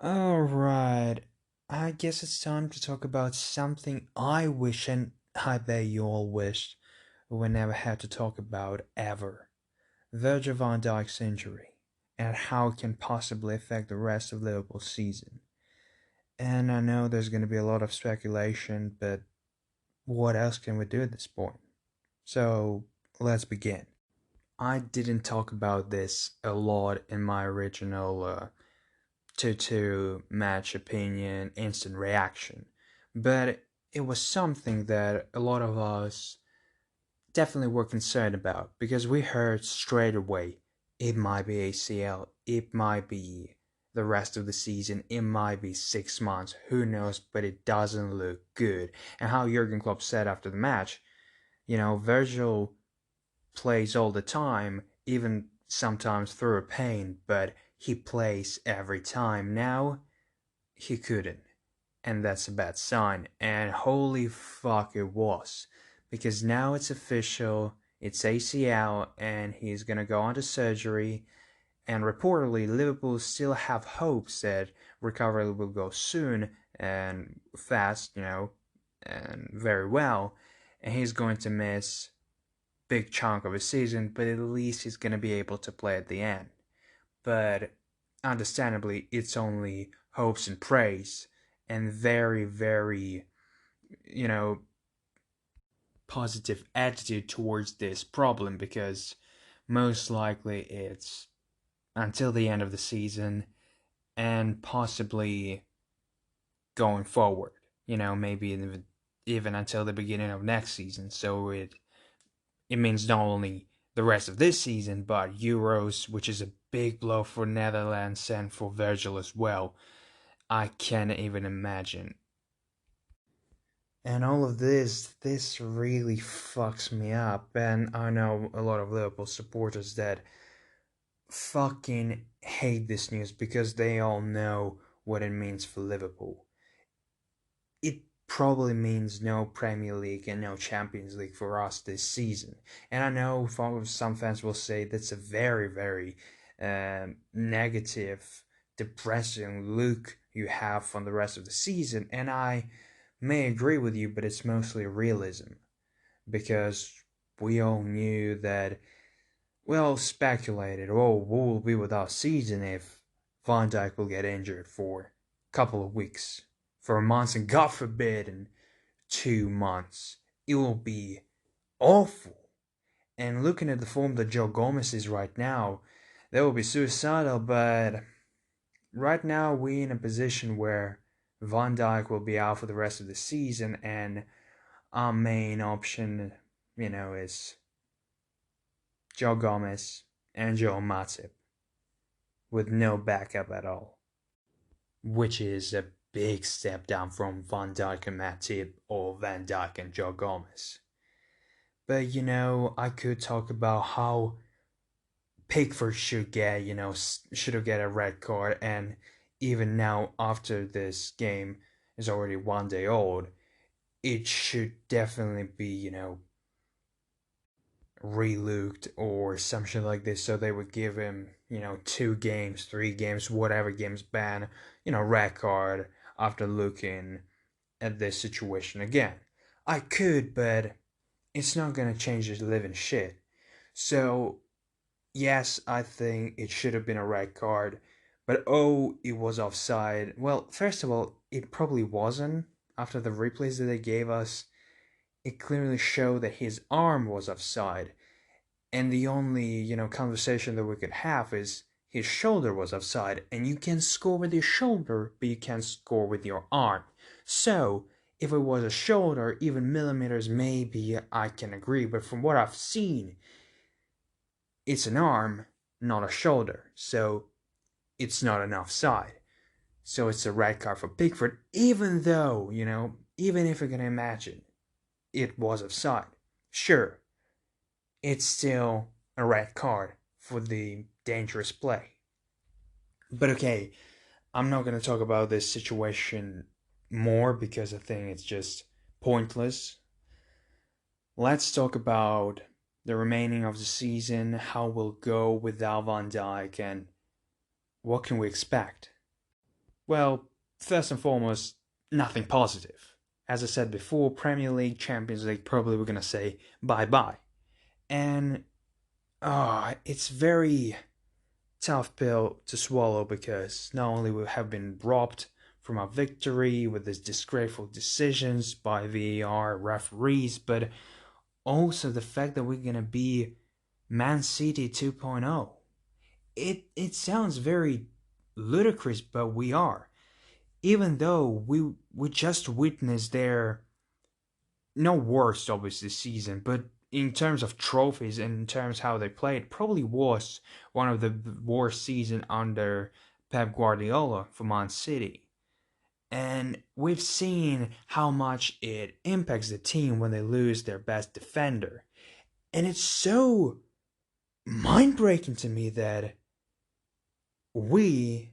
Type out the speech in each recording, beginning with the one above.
Alright, I guess it's time to talk about something I wish and I bet you all wished we never had to talk about ever. Virgil van Dijk's injury and how it can possibly affect the rest of Liverpool's season. And I know there's going to be a lot of speculation, but what else can we do at this point? So let's begin. I didn't talk about this a lot in my original 2-2 match opinion instant reaction, but it was something that a lot of us definitely were concerned about because we heard straight away it might be ACL, it might be the rest of the season, it might be 6 months, who knows, but it doesn't look good. And how Jurgen Klopp said after the match, Virgil plays all the time, even sometimes through pain, but he plays every time. Now, he couldn't. And that's a bad sign. And holy fuck, it was. Because now it's official, it's ACL, and he's gonna go on to surgery. And reportedly, Liverpool still have hopes that recovery will go soon and fast, and very well. And he's going to miss big chunk of his season, but at least he's going to be able to play at the end. But understandably, it's only hopes and praise and very, very, you know, positive attitude towards this problem because most likely it's until the end of the season and possibly going forward, maybe even until the beginning of next season. So it means not only the rest of this season, but Euros, which is a big blow for Netherlands and for Virgil as well. I can't even imagine. And all of this really fucks me up. And I know a lot of Liverpool supporters that fucking hate this news because they all know what it means for Liverpool. It probably means no Premier League and no Champions League for us this season. And I know some fans will say that's a very, very negative, depressing look you have from the rest of the season. And I may agree with you, but it's mostly realism because we all knew that, well, speculated, oh, what will be with our season if Van Dijk will get injured for a couple of weeks, for months, and God forbid, in 2 months. It will be awful. And looking at the form that Joe Gomez is right now, that will be suicidal, but right now we're in a position where Van Dijk will be out for the rest of the season, and our main option, is Joe Gomez and Joe Matip with no backup at all, which is a big step down from Van Dijk and Matip or Van Dijk and Joe Gomez. But I could talk about how Pickford should get, should have get a red card, and even now after this game is already 1 day old, it should definitely be, relooked or something like this, so they would give him 2 games, 3 games, whatever games ban, red card after looking at this situation again. I could, but it's not gonna change his living shit. So yes, I think it should have been a red card, but oh, it was offside. Well, first of all, it probably wasn't. After the replays that they gave us, it clearly showed that his arm was offside. And the only, conversation that we could have is his shoulder was offside. And you can score with your shoulder, but you can't score with your arm. So, if it was a shoulder, even millimeters, maybe I can agree. But from what I've seen, it's an arm, not a shoulder. So, it's not an offside. So, it's a red card for Pickford, even though, even if you're going to imagine it was offside. Sure, it's still a red card for the dangerous play. But okay, I'm not going to talk about this situation more because I think it's just pointless. Let's talk about the remaining of the season, how we'll go without Van Dijk, and what can we expect. Well, first and foremost, nothing positive. As I said before, Premier League, Champions League, probably we're gonna say bye bye. And it's very tough pill to swallow because not only we have been robbed from our victory with these disgraceful decisions by VAR referees, but also the fact that we're gonna be Man City 2.0. It sounds very ludicrous, but we are. Even though we just witnessed their no worst obviously season, but in terms of trophies and in terms how they played, probably was one of the worst season under Pep Guardiola for Man City. And we've seen how much it impacts the team when they lose their best defender. And it's so mind breaking to me that we,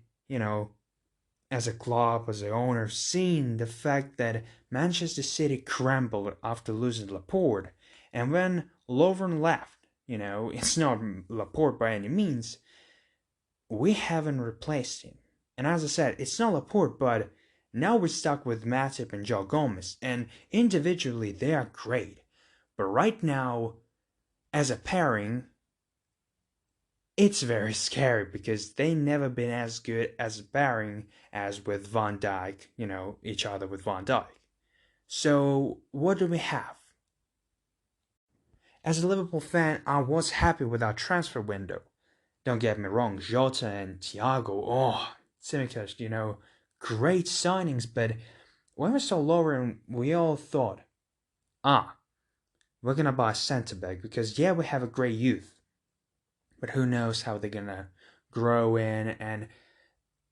as a club, as an owner, seen the fact that Manchester City crumbled after losing Laporte. And when Lovren left, it's not Laporte by any means, we haven't replaced him. And as I said, it's not Laporte, but now we're stuck with Matip and Joe Gomez. And individually, they are great. But right now, as a pairing, it's very scary because they never been as good as a pairing as with Van Dijk, each other with Van Dijk. So what do we have? As a Liverpool fan, I was happy with our transfer window. Don't get me wrong, Jota and Thiago, Tsimikas, great signings, but when we saw Lovren, we all thought, we're gonna buy a centre back because yeah, we have a great youth. But who knows how they're gonna grow in, and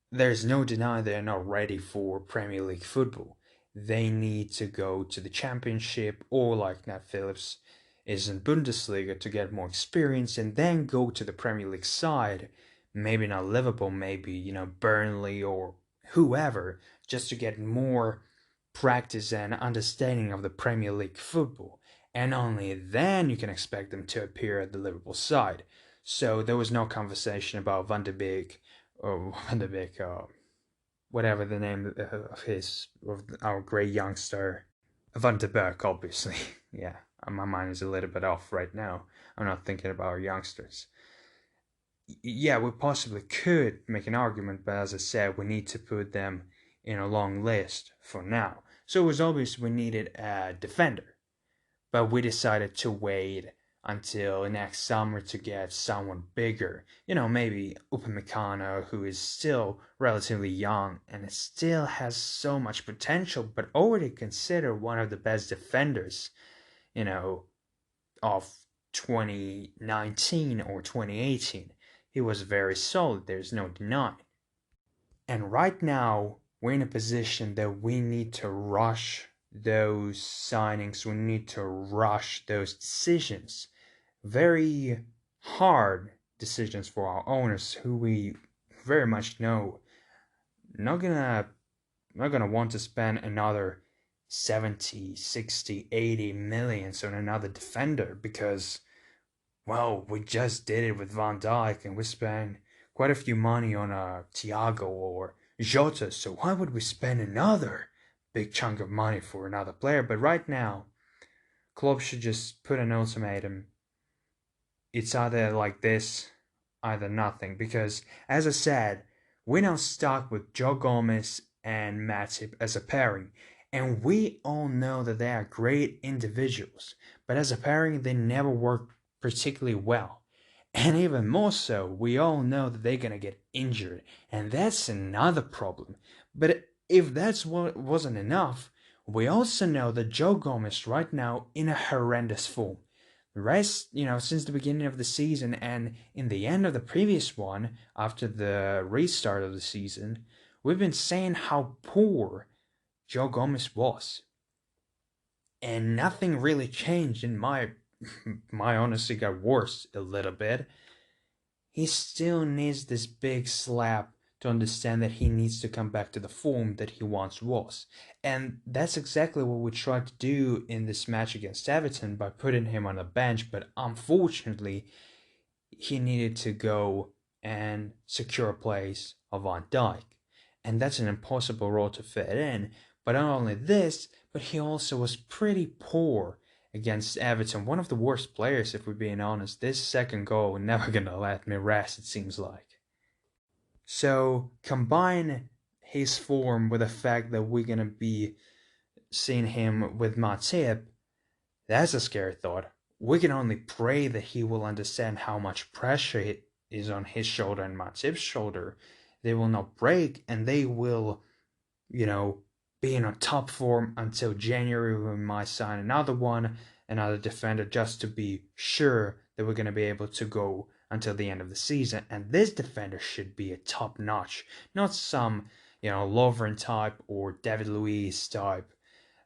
there's no denying they're not ready for Premier League football. They need to go to the Championship or like Nat Phillips is in Bundesliga to get more experience and then go to the Premier League side. Maybe not Liverpool, maybe, Burnley or whoever, just to get more practice and understanding of the Premier League football. And only then you can expect them to appear at the Liverpool side. So there was no conversation about Van de Beek, whatever the name of our great youngster, Van de Beek, obviously. Yeah, my mind is a little bit off right now. I'm not thinking about our youngsters. Yeah, we possibly could make an argument, but as I said, we need to put them in a long list for now. So it was obvious we needed a defender, but we decided to wait until next summer to get someone bigger. Maybe Upamecano, who is still relatively young and still has so much potential, but already considered one of the best defenders, of 2019 or 2018. He was very solid, there's no denying. And right now, we're in a position that we need to rush those signings, we need to rush those decisions. Very hard decisions for our owners who we very much know not gonna want to spend another 70, 60, 80 millions on another defender because, well, we just did it with Van Dijk and we spent quite a few money on Thiago or Jota, so why would we spend another big chunk of money for another player? But right now, clubs should just put an ultimatum. It's either like this, either nothing. Because, as I said, we're now stuck with Joe Gomez and Matip as a pairing. And we all know that they are great individuals. But as a pairing, they never work particularly well. And even more so, we all know that they're going to get injured. And that's another problem. But if that's what wasn't enough, we also know that Joe Gomez right now in a horrendous form. The rest, since the beginning of the season and in the end of the previous one, after the restart of the season, we've been saying how poor Joe Gomez was. And nothing really changed in my honesty got worse a little bit. He still needs this big slap to understand that he needs to come back to the form that he once was. And that's exactly what we tried to do in this match against Everton by putting him on the bench, but unfortunately, he needed to go and secure a place of Van Dijk. and that's an impossible role to fit in. But not only this, but he also was pretty poor against Everton. One of the worst players, if we're being honest. This second goal never gonna let me rest, it seems like. So combine his form with the fact that we're gonna be seeing him with Matip, that's a scary thought. We can only pray that he will understand how much pressure is on his shoulder and Matip's shoulder. They will not break, and they will, be in a top form until January. We might sign another defender, just to be sure that we're going to be able to go until the end of the season. And this defender should be a top notch, not some, Lovren type or David Luiz type,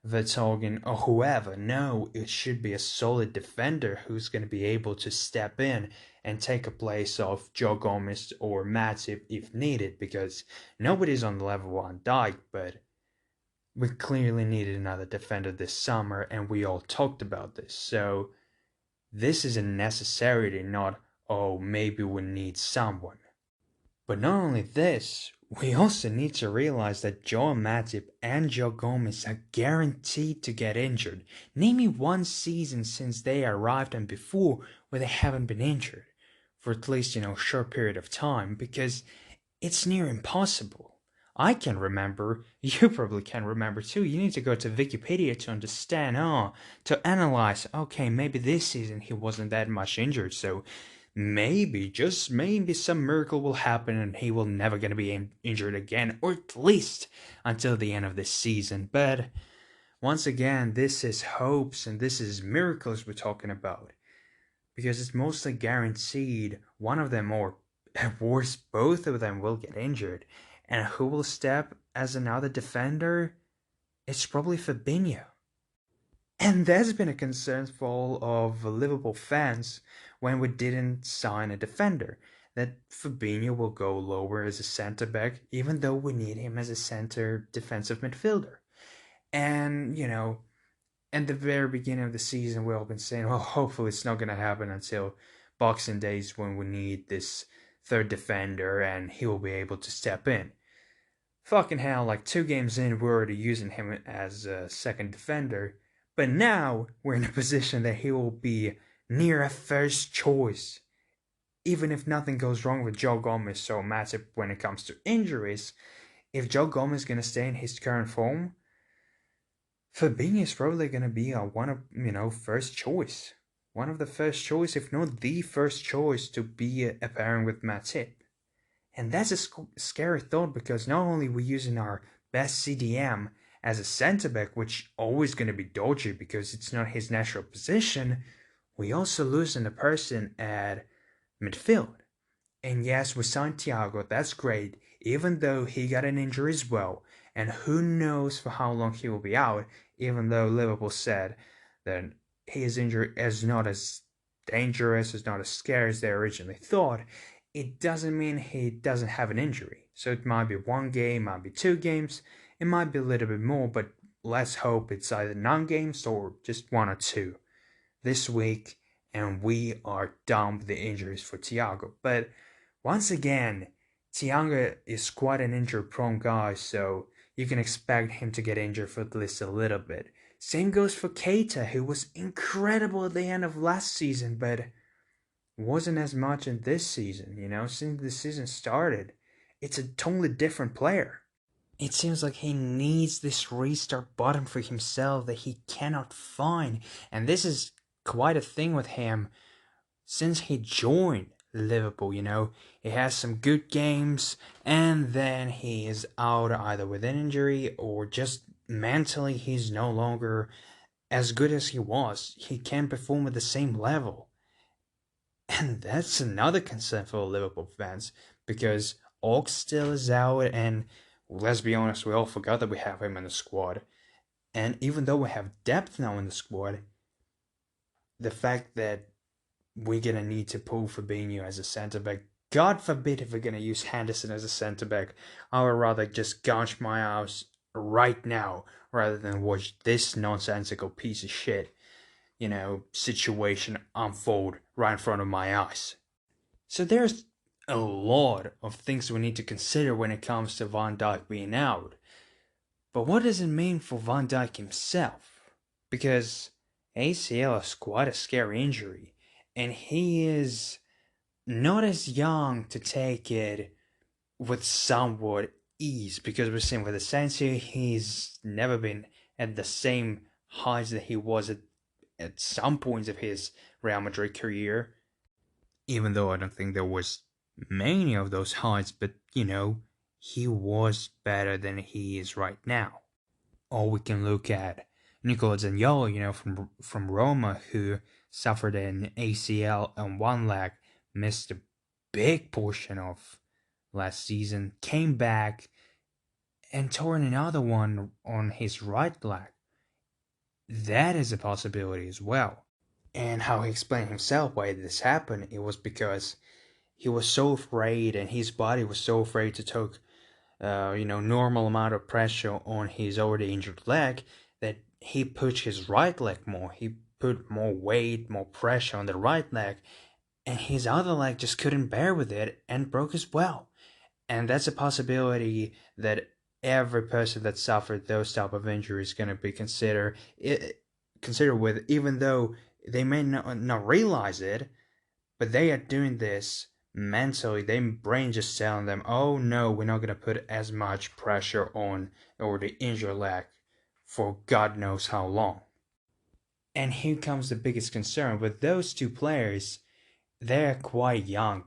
Vertonghen, or whoever. No, it should be a solid defender who's going to be able to step in and take a place of Joe Gomez or Matip if needed, because nobody's on the level on Dijk, but we clearly needed another defender this summer, and we all talked about this. So this is a necessity, not, oh, maybe we need someone. But not only this, we also need to realize that Joe Matip and Joe Gomez are guaranteed to get injured. Name me one season since they arrived and before where they haven't been injured for at least, a short period of time, because it's near impossible. I can remember, you probably can remember too. You need to go to Wikipedia to understand, to analyze, okay, maybe this season he wasn't that much injured, so maybe, just maybe, some miracle will happen and he will never gonna be injured again, or at least until the end of this season. But once again, this is hopes and this is miracles we're talking about, because it's mostly guaranteed one of them, or at worst both of them, will get injured. And who will step as another defender? It's probably Fabinho. And that's been a concern for all of Liverpool fans when we didn't sign a defender, that Fabinho will go lower as a centre-back, even though we need him as a centre defensive midfielder. And, at the very beginning of the season, we've all been saying, well, hopefully it's not going to happen until Boxing Days, when we need this third defender and he will be able to step in. Fucking hell, like 2 games in, we're already using him as a second defender. But now we're in a position that he will be near a first choice. Even if nothing goes wrong with Joe Gomez or Matip when it comes to injuries, if Joe Gomez is going to stay in his current form, Fabinho is probably going to be first choice. One of the first choice, if not the first choice, to be a pairing with Matip. And that's a scary thought, because not only are we using our best CDM as a centre-back, which always going to be dodgy because it's not his natural position, we also losing a person at midfield. And yes, we signed Thiago, that's great, even though he got an injury as well. And who knows for how long he will be out, even though Liverpool said that his injury is not as dangerous, is not as scary as they originally thought. It doesn't mean he doesn't have an injury. So it might be 1 game, might be 2 games, it might be a little bit more, but let's hope it's either 9 games or just 1 or 2 this week, and we are done with the injuries for Thiago. But once again, Thiago is quite an injury-prone guy, so you can expect him to get injured for at least a little bit. Same goes for Keita, who was incredible at the end of last season, but wasn't as much in this season, since the season started. It's a totally different player. It seems like he needs this restart button for himself that he cannot find. And this is quite a thing with him since he joined Liverpool, He has some good games, and then he is out either with an injury or just mentally he's no longer as good as he was. He can't perform at the same level. And that's another concern for Liverpool fans, because Ox still is out, and let's be honest, we all forgot that we have him in the squad. And even though we have depth now in the squad, the fact that we're going to need to pull Fabinho as a centre-back, God forbid if we're going to use Henderson as a centre-back, I would rather just gouge my eyes right now rather than watch this nonsensical piece of shit, situation unfold right in front of my eyes. So there's a lot of things we need to consider when it comes to Van Dijk being out. But what does it mean for Van Dijk himself? Because ACL is quite a scary injury, and he is not as young to take it with somewhat ease, because we're seeing with Asensio, he's never been at the same heights that he was at some points of his Real Madrid career. Even though I don't think there was many of those heights, but he was better than he is right now. Or we can look at Nicola Zaniolo, from Roma, who suffered an ACL on one leg, missed a big portion of last season, came back and tore another one on his right leg. That is a possibility as well. And how he explained himself why this happened, it was because he was so afraid, and his body was so afraid to take normal amount of pressure on his already injured leg, that he pushed his right leg more. He put more weight, more pressure on the right leg, and his other leg just couldn't bear with it and broke as well. And that's a possibility that every person that suffered those type of injuries is going to be considered with, even though they may not realize it, but they are doing this mentally. Their brain just telling them, oh no, we're not going to put as much pressure on or the injured leg for God knows how long. And here comes the biggest concern with those two players. They're quite young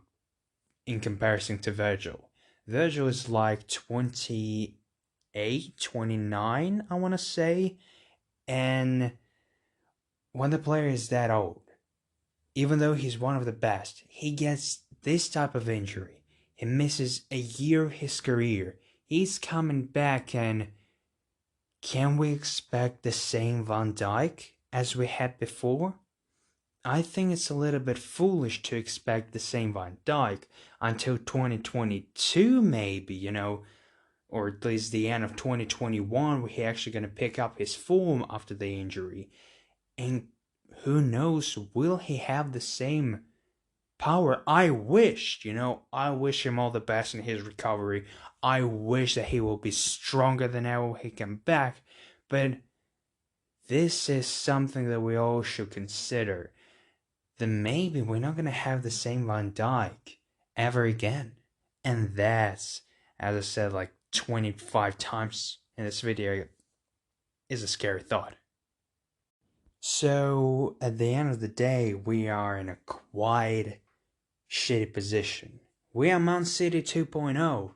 in comparison to Virgil. Virgil is like 28, 29, I want to say. And when the player is that old, even though he's one of the best, he gets this type of injury. He misses a year of his career. He's coming back, and can we expect the same Van Dijk as we had before? I think it's a little bit foolish to expect the same Van Dijk until 2022 maybe, or at least the end of 2021, where he's actually going to pick up his form after the injury. And who knows, will he have the same power? I wish him all the best in his recovery. I wish that he will be stronger than ever when he comes back. But this is something that we all should consider. That maybe we're not going to have the same Van Dijk ever again. And that's, as I said like 25 times in this video, is a scary thought. So, at the end of the day, we are in a quite shitty position. We are Man City 2.0.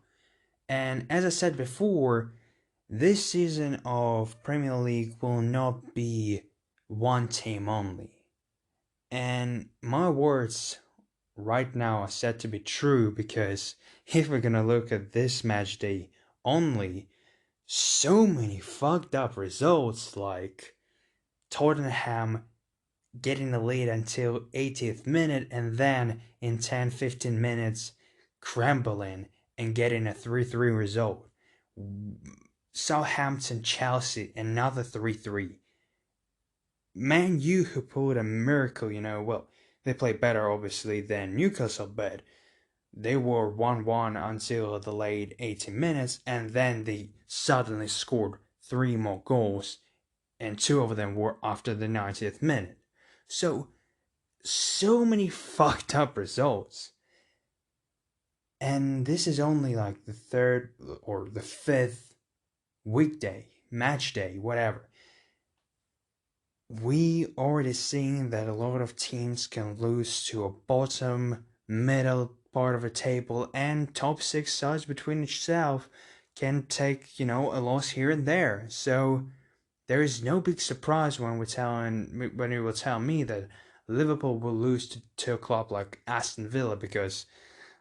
And as I said before, this season of Premier League will not be one team only. And my words right now are said to be true, because if we're gonna look at this match day only, so many fucked up results, like Tottenham getting the lead until 80th minute, and then in 10-15 minutes crumbling and getting a 3-3 result. Southampton, Chelsea, another 3-3. Man U, who pulled a miracle, well, they played better obviously than Newcastle, but they were 1-1 until the late 80 minutes, and then they suddenly scored 3 more goals, and 2 of them were after the 90th minute. So many fucked up results. And this is only like the 3rd or the 5th weekday, match day, whatever. We already seen that a lot of teams can lose to a bottom, middle part of a table, and top 6 sides between itself can take, a loss here and there. So there is no big surprise when you will tell me that Liverpool will lose to a club like Aston Villa, because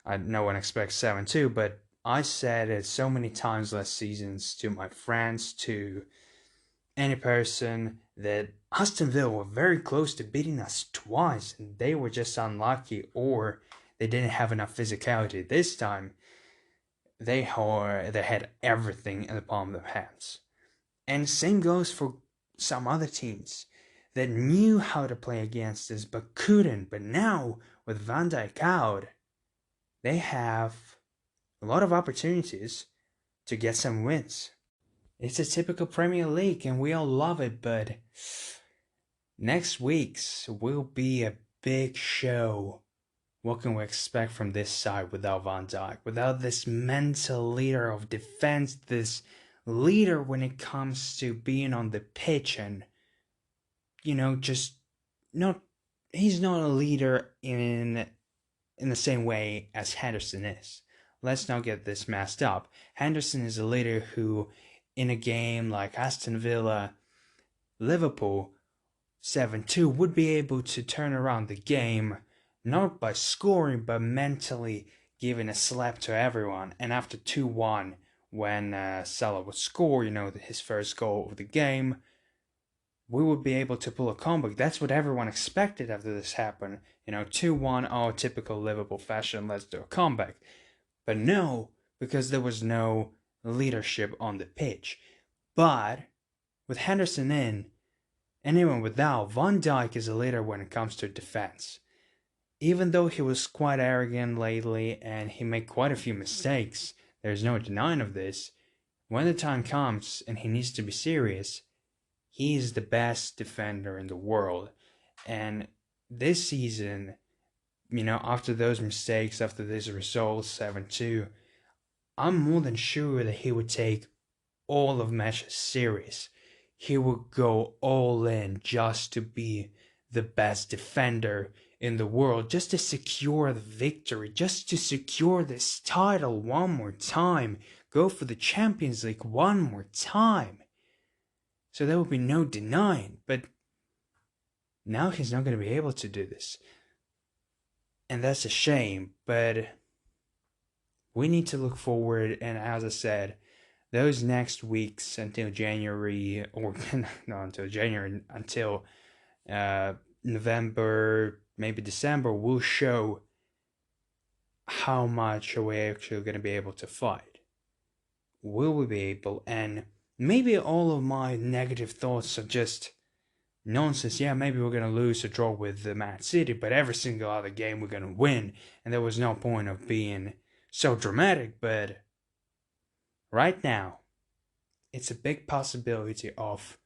no one expects 7-2, but I said it so many times last season to my friends, to any person, that Aston Villa were very close to beating us twice, and they were just unlucky, or they didn't have enough physicality. This time, they had everything in the palm of their hands. And same goes for some other teams that knew how to play against us but couldn't. But now, with Van Dijk out, they have a lot of opportunities to get some wins. It's a typical Premier League and we all love it, but next week's will be a big show. What can we expect from this side without Van Dijk? Without this mental leader of defense, this leader when it comes to being on the pitch and, just not, he's not a leader in the same way as Henderson is. Let's not get this messed up. Henderson is a leader who, in a game like Aston Villa, Liverpool, 7-2, would be able to turn around the game, not by scoring, but mentally giving a slap to everyone. And after 2-1, when Salah would score, his first goal of the game, we would be able to pull a comeback. That's what everyone expected after this happened. 2-1, oh, typical Liverpool fashion, let's do a comeback. But no, because there was no leadership on the pitch. But with Henderson in, and even without, Van Dijk is a leader when it comes to defense. Even though he was quite arrogant lately and he made quite a few mistakes, there's no denying of this, when the time comes and he needs to be serious, he is the best defender in the world. And this season, after those mistakes, after this result, 7-2, I'm more than sure that he would take all of matches serious. He would go all in just to be the best defender in the world, just to secure the victory, just to secure this title one more time, go for the Champions League one more time. So there will be no denying, but now he's not going to be able to do this. And that's a shame, but we need to look forward, and as I said, those next weeks until January, or not until January, until November, maybe December, will show how much are we actually going to be able to fight. Will we be able? And maybe all of my negative thoughts are just nonsense. Yeah, maybe we're going to lose or draw with the Man City, but every single other game we're going to win, and there was no point of being so dramatic. But right now, it's a big possibility of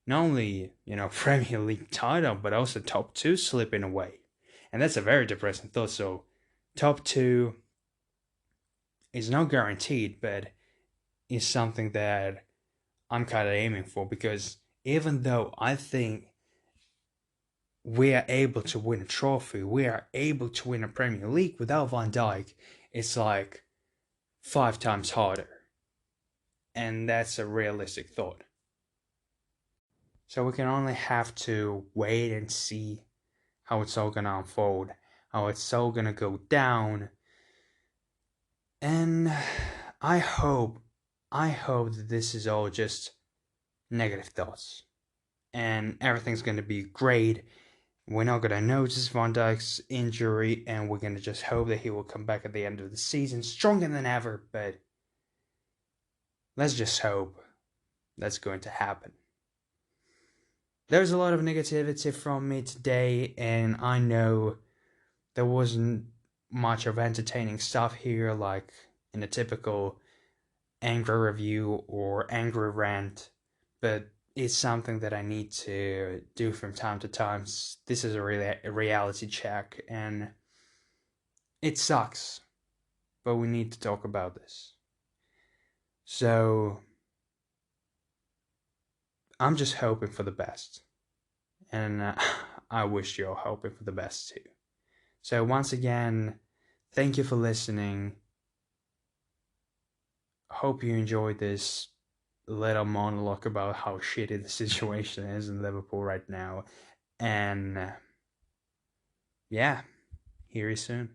not only, Premier League title, but also top 2 slipping away. And that's a very depressing thought. So top 2 is not guaranteed, but is something that I'm kind of aiming for, because even though I think we are able to win a trophy, we are able to win a Premier League without Van Dijk, it's like 5 times harder. And that's a realistic thought. So we can only have to wait and see how it's all gonna unfold, how it's all gonna go down. And I hope that this is all just negative thoughts. And everything's gonna be great. We're not gonna notice Van Dijk's injury, and we're gonna just hope that he will come back at the end of the season stronger than ever, but let's just hope that's going to happen. There's a lot of negativity from me today, and I know there wasn't much of entertaining stuff here, like in a typical angry review or angry rant, but it's something that I need to do from time to time. This is a reality check, and it sucks, but we need to talk about this. So I'm just hoping for the best, and I wish you're hoping for the best too. So once again, thank you for listening. Hope you enjoyed this little monologue about how shitty the situation is in Liverpool right now. And yeah, hear you soon.